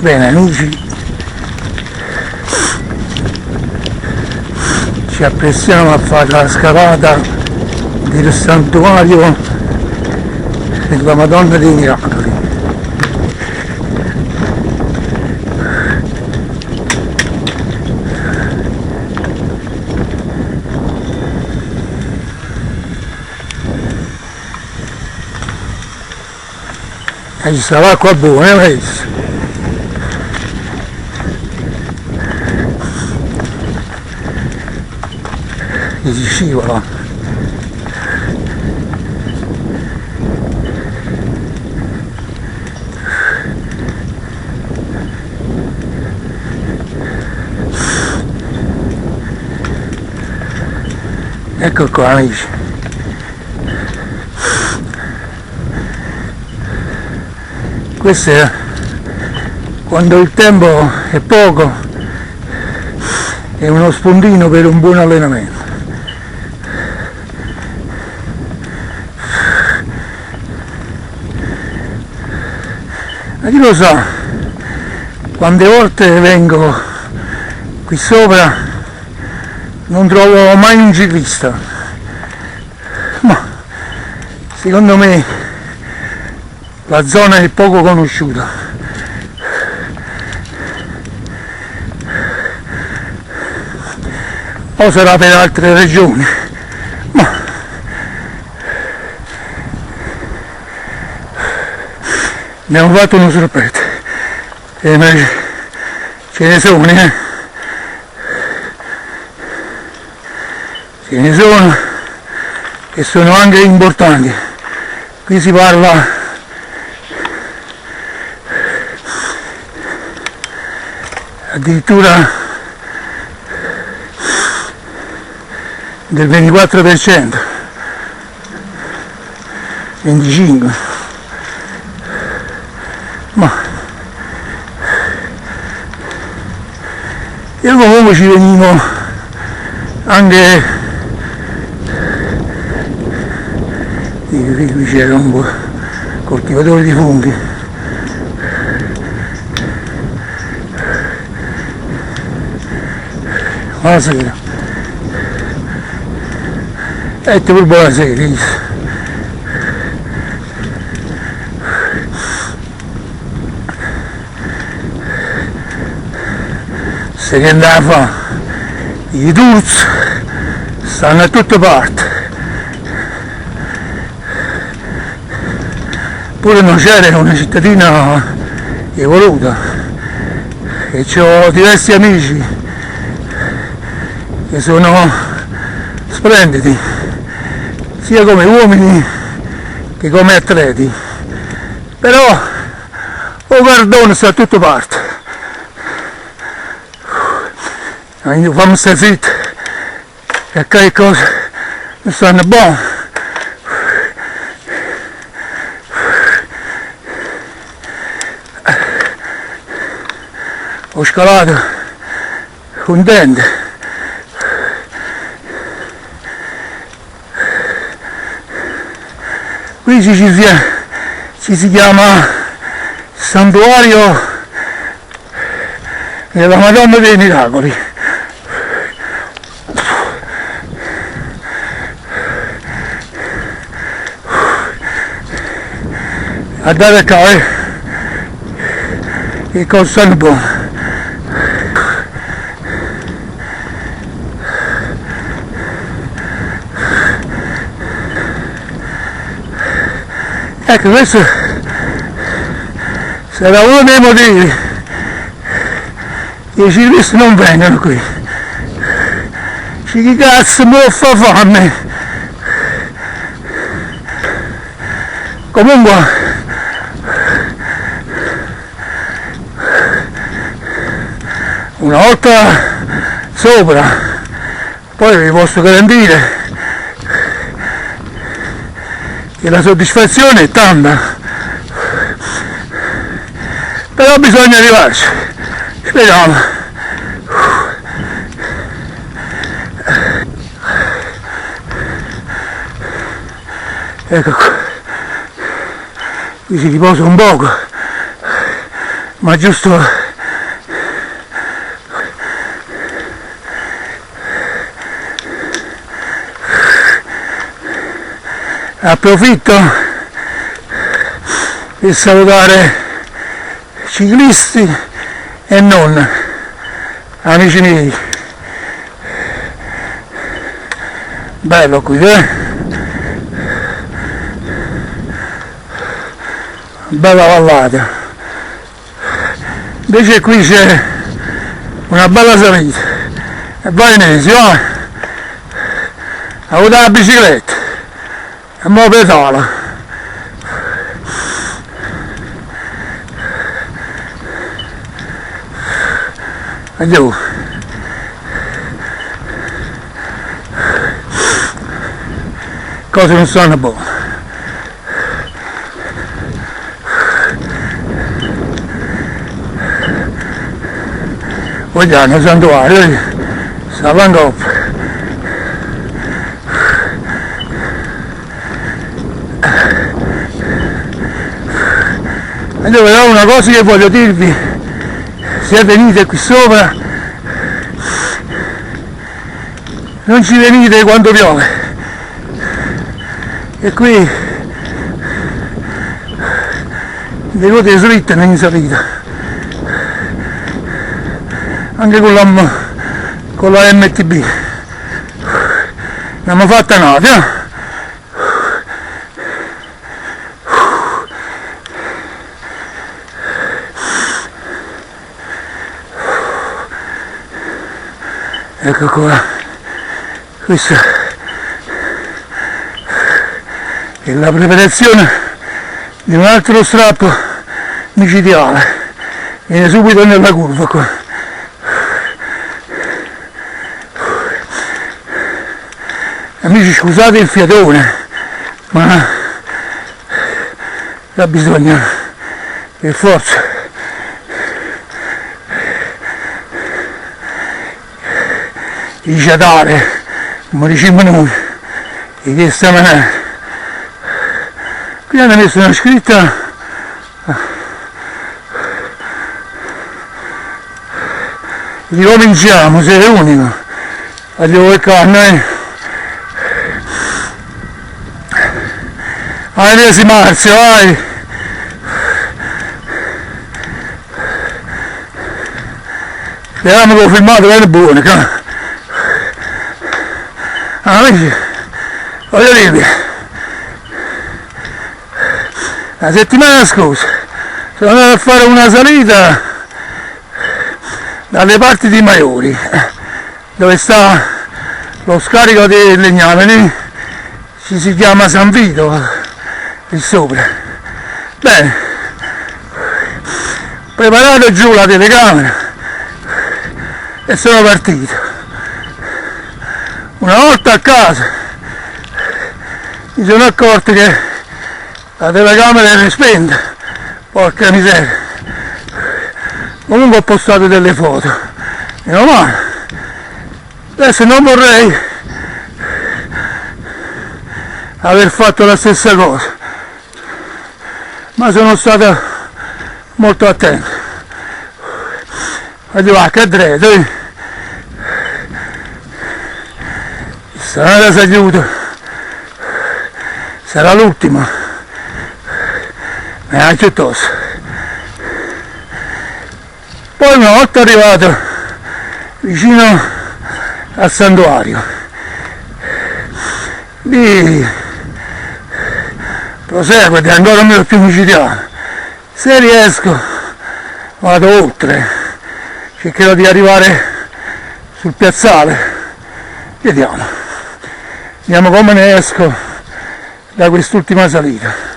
Bene amici, ci apprestiamo a fare la scalata del santuario della Madonna dei Miracoli. E ci sta l'acqua buona, adesso. Che si scivola. Ecco qua amici. Questo è quando il tempo è poco, è uno spuntino per un buon allenamento. Ma chi lo sa, quante volte vengo qui sopra non trovo mai un ciclista, ma secondo me la zona è poco conosciuta. O sarà per altre regioni, ma abbiamo fatto uno sorprete e ce ne sono, ce ne sono e sono anche importanti. Qui si parla addirittura del 24%, 25%, ma io comunque ci venivo anche, qui c'era un po' coltivatore di funghi, buonasera, pure buonasera. Se che andava a fare, i tours stanno a tutte parti, pure Nocera è una cittadina evoluta e ho diversi amici che sono splendidi sia come uomini che come atleti, però o Cardone sta a tutte parti. Fammi stare zitti, perché le cose non stanno buone. Ho scalato contento. Qui ci si chiama Santuario della Madonna dei Miracoli. Guardate qua, che costano buono. Ecco, questo sarà uno dei motivi che i ciclisti non vengono qui. Chi cazzo mi fa fame? Comunque una volta sopra, poi vi posso garantire che la soddisfazione è tanta, però bisogna arrivarci, speriamo. Ecco qua, qui si riposa un poco, ma giusto approfitto per salutare ciclisti e non, amici miei. Bello qui, bella vallata. Invece qui c'è una bella salita e vai Inesio, ha avuto la bicicletta e mo pedala. Andiamo. Cose non stanno buone. Vogliamo santuario, sta avanti. Allora, però una cosa che voglio dirvi, se venite qui sopra, non ci venite quando piove, e qui le cose slittano in salita, anche con la MTB, l'abbiamo fatta nota. Ecco qua, questa è la preparazione di un altro strappo micidiale, viene subito nella curva qua. Amici, scusate il fiatone, ma la bisogna per forza ricettare, come diciamo noi, di questa maniera. Qui hanno messo una scritta ricominciamo, sei unico, voglio il canne, ai 10 marzo, vai! Speriamo che ho filmato bene buono, amici, voglio dirvi, la settimana scorsa sono andato a fare una salita dalle parti di Maiori, dove sta lo scarico dei Legnamini, ci si chiama San Vito, lì sopra. Bene, preparato giù la telecamera e sono partito. Una volta a casa mi sono accorto che la telecamera era spenta, porca miseria. Comunque ho postato delle foto, meno male. Adesso non vorrei aver fatto la stessa cosa, ma sono stato molto attento. Voglio che dritto, sarà si aiuto, sarà l'ultima, e anche tosto. Poi una volta arrivato vicino al santuario, lì prosegue di ancora più micidiale. Se riesco vado oltre, cercherò di arrivare sul piazzale, vediamo come ne esco da quest'ultima salita.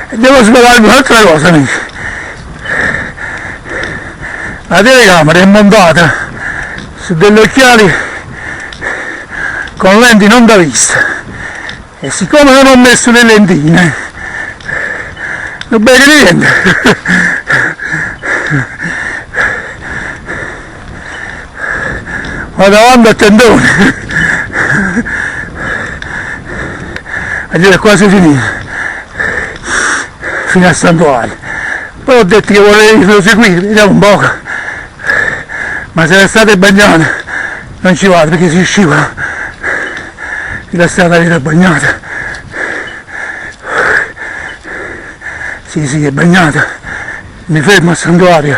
E devo svelarvi un'altra cosa, amici. La telecamera è montata su degli occhiali con lenti non da vista, e siccome non ho messo le lentine non bevi niente. Vado avanti a tendone. È quasi finito, fino al santuario. Poi ho detto che volevo seguire, vediamo un po', ma se l'estate è bagnata non ci vado perché si scivola, la strada era bagnata. Sì, è bagnata, mi fermo al santuario.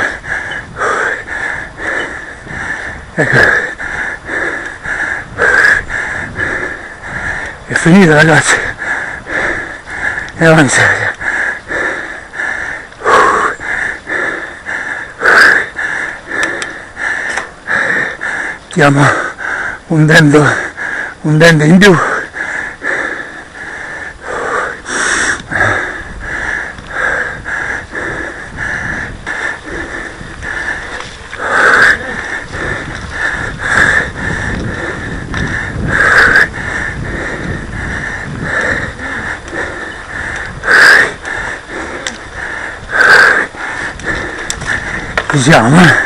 Ecco, è finita ragazzi. È una miseria. Diamo un dente in più. Ci siamo,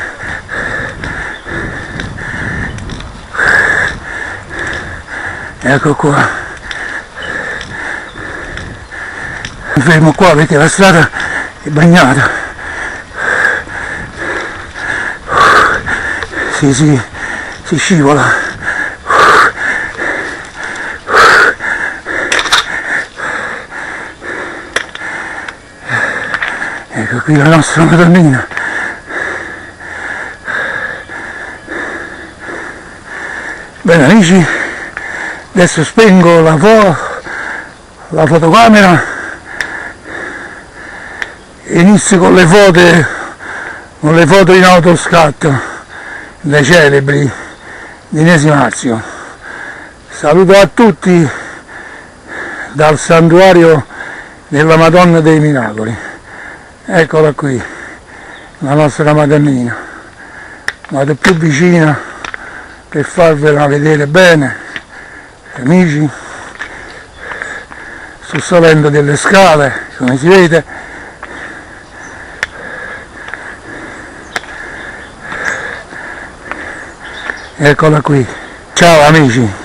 Ecco qua. Mi fermo qua perché la strada è bagnata. Sì, si scivola. Ecco qui la nostra Madonnina. Bene amici, adesso spengo la fotocamera e inizio con le foto in autoscatto, le celebri di Nesi Marzio. Saluto a tutti dal santuario della Madonna dei Miracoli. Eccola qui, la nostra Madonnina. Vado più vicina per farvela vedere bene, amici. Sto salendo delle scale, come si vede. Eccola qui. Ciao amici.